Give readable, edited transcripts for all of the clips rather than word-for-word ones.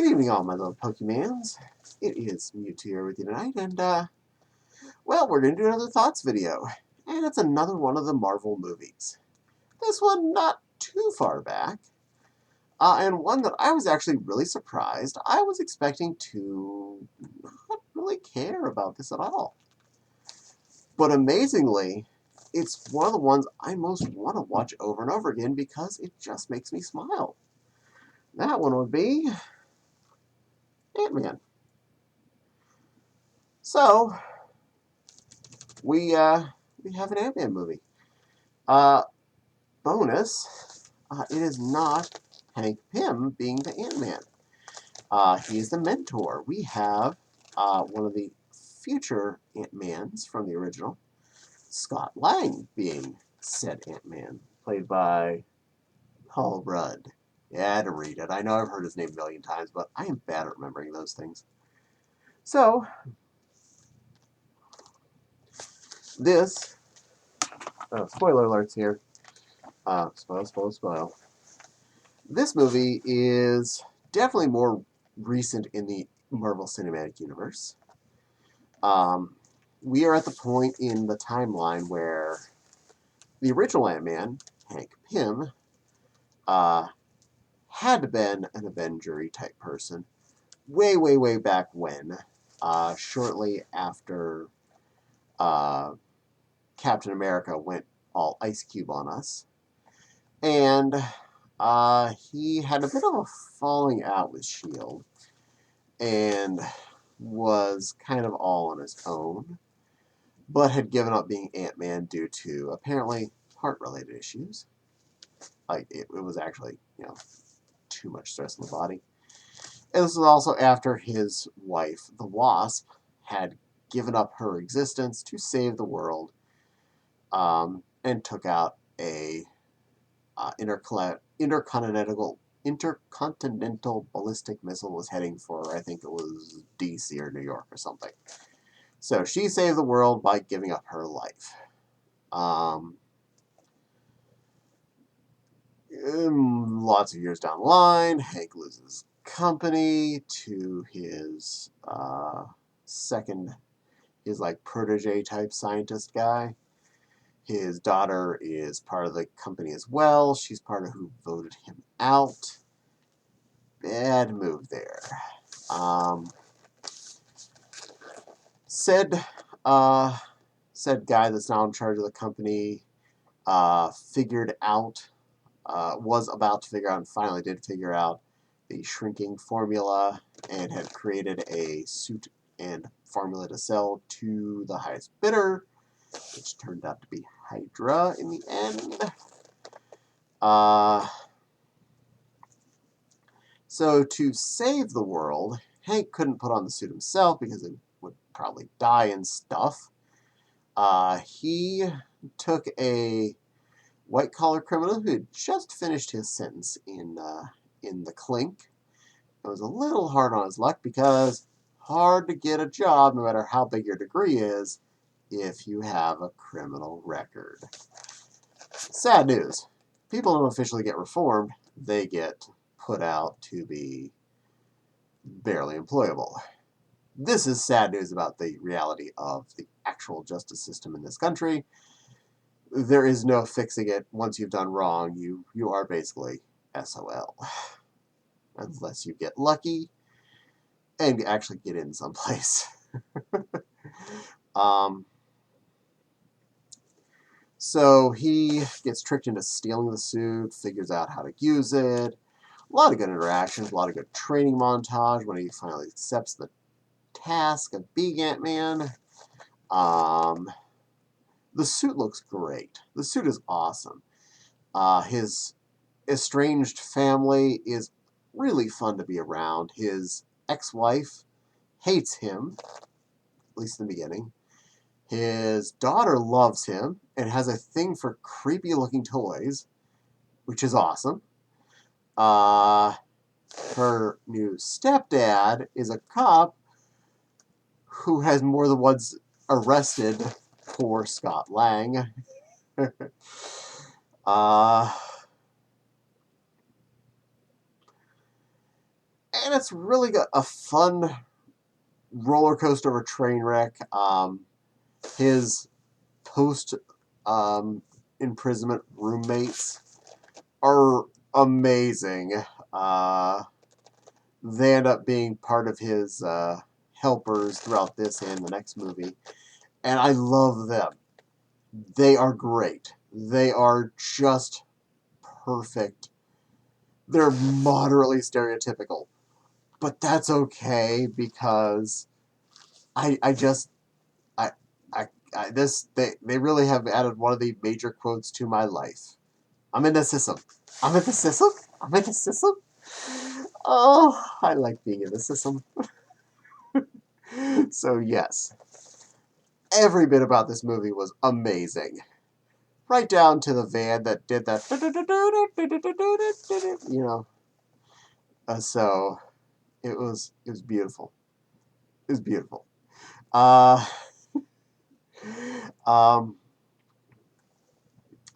Good evening, all my little Pokemans. It is Mewtwo here with you tonight, and, well, we're going to do another Thoughts video. And it's another one of the Marvel movies. This one not too far back, and one that I was actually really surprised. I was expecting to not really care about this at all. But amazingly, it's one of the ones I most want to watch over and over again because it just makes me smile. That one would be Ant-Man. So, we have an Ant-Man movie. Bonus, it is not Hank Pym being the Ant-Man. He's the mentor. We have one of the future Ant-Mans from the original, Scott Lang, being said Ant-Man, played by Paul Rudd. Yeah, I had to read it. I know I've heard his name a million times, but I am bad at remembering those things. So, this, spoiler alerts here. Spoil. This movie is definitely more recent in the Marvel Cinematic Universe. We are at the point in the timeline where the original Ant-Man, Hank Pym, had been an Avenger-y type person way, way, way back when, shortly after Captain America went all Ice Cube on us. And he had a bit of a falling out with S.H.I.E.L.D. and was kind of all on his own, but had given up being Ant-Man due to apparently heart-related issues. Like, it was actually, too much stress in the body. And this was also after his wife, the Wasp, had given up her existence to save the world, and took out a intercontinental ballistic missile was heading for, I think it was DC or New York or something. So she saved the world by giving up her life. Lots of years down the line, Hank loses company to his his like protege type scientist guy. His daughter is part of the company as well. She's part of who voted him out. Bad move there. Said guy that's now in charge of the company was about to figure out and finally did figure out the shrinking formula and had created a suit and formula to sell to the highest bidder, which turned out to be Hydra in the end. So to save the world, Hank couldn't put on the suit himself because it would probably die and stuff. He took a white-collar criminal who had just finished his sentence in the clink. It was a little hard on his luck because hard to get a job, no matter how big your degree is, if you have a criminal record. Sad news. People don't officially get reformed. They get put out to be barely employable. This is sad news about the reality of the actual justice system in this country. There is no fixing it. Once you've done wrong, you are basically SOL. Unless you get lucky and actually get in someplace. So he gets tricked into stealing the suit, figures out how to use it. A lot of good interactions, a lot of good training montage when he finally accepts the task of being Ant-Man. The suit looks great. The suit is awesome. His estranged family is really fun to be around. His ex-wife hates him, at least in the beginning. His daughter loves him and has a thing for creepy-looking toys, which is awesome. Her new stepdad is a cop who has more than once arrested poor Scott Lang. And it's really got a fun roller coaster of a train wreck. His post imprisonment roommates are amazing. They end up being part of his helpers throughout this and the next movie, and I love them. They are great. They are just perfect. They're moderately stereotypical, but that's okay because I just I they really have added one of the major quotes to my life. I'm in the system. I'm in the system. I'm in the system. Oh, I like being in the system. So yes, every bit about this movie was amazing. Right down to the van that did that, you know. So it was beautiful. It was beautiful. Uh, um,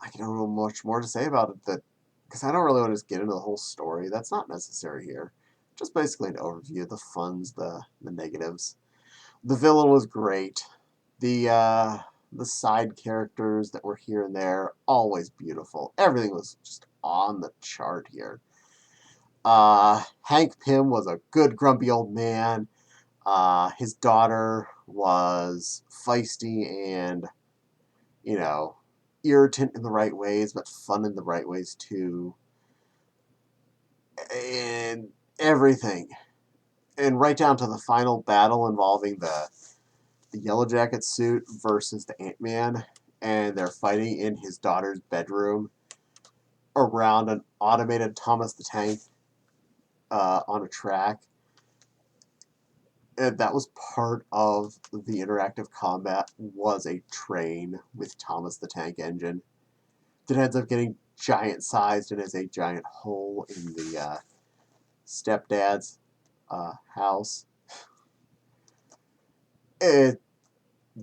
I don't know much more to say about it that because I don't really want to just get into the whole story. That's not necessary here. Just basically an overview, the funs, the negatives. The villain was great. The side characters that were here and there, always beautiful. Everything was just on the chart here. Hank Pym was a good grumpy old man. His daughter was feisty and, you know, irritant in the right ways, but fun in the right ways too. And everything. And right down to the final battle involving the Yellow Jacket suit versus the Ant-Man, and they're fighting in his daughter's bedroom around an automated Thomas the Tank on a track. And that was part of the interactive combat, was a train with Thomas the Tank engine that ends up getting giant sized and has a giant hole in the stepdad's house. It,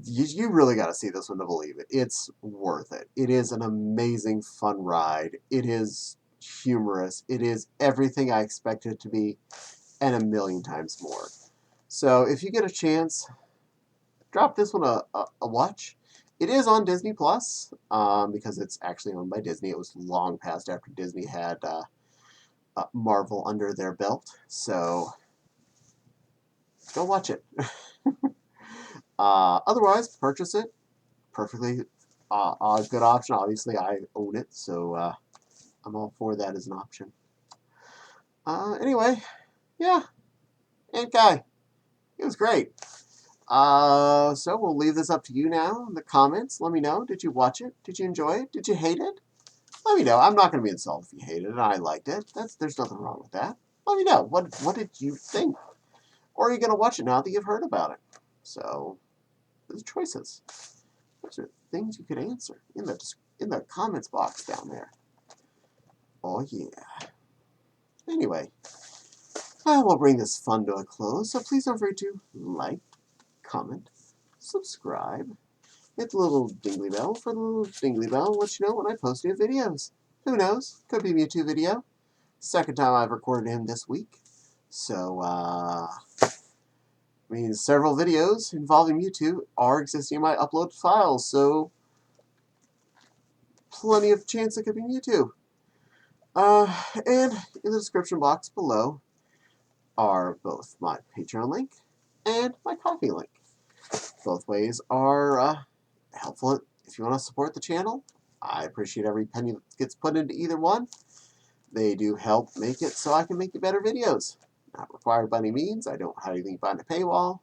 you really got to see this one to believe it. It's worth it. It is an amazing, fun ride. It is humorous. It is everything I expected it to be, and a million times more. So if you get a chance, drop this one a watch. It is on Disney Plus because it's actually owned by Disney. It was long past after Disney had Marvel under their belt. So go watch it. Otherwise, purchase it. Perfectly a good option. Obviously, I own it, so I'm all for that as an option. Anyway, yeah, Ant Guy. It was great. So we'll leave this up to you now in the comments. Let me know. Did you watch it? Did you enjoy it? Did you hate it? Let me know. I'm not going to be insulted if you hated it and I liked it. There's nothing wrong with that. Let me know. What did you think? Or are you going to watch it now that you've heard about it? So, there's choices. Those are things you could answer in the comments box down there. Oh yeah. Anyway, we'll bring this fun to a close. So please don't forget to like, comment, subscribe. Hit the little dingly bell for the little dingly bell to let you know when I post new videos. Who knows? Could be a Mewtwo video. Second time I've recorded him this week. So, means several videos involving Mewtwo are existing in my uploaded files. So, plenty of chance it could be Mewtwo. And in the description box below are both my Patreon link and my Ko-fi link. Both ways are helpful if you want to support the channel. I appreciate every penny that gets put into either one. They do help make it so I can make you better videos. Not required by any means. I don't have anything behind a paywall.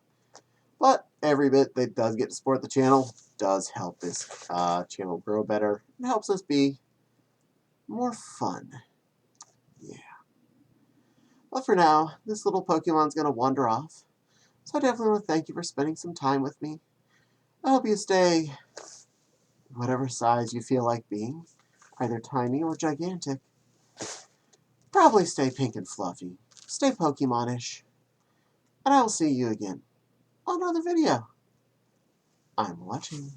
But every bit that does get to support the channel does help this channel grow better. It helps us be more fun. Yeah. But for now, this little Pokemon's going to wander off. So I definitely want to thank you for spending some time with me. I hope you stay whatever size you feel like being, either tiny or gigantic. Probably stay pink and fluffy. Stay Pokemon-ish. And I will see you again on another video. I'm watching.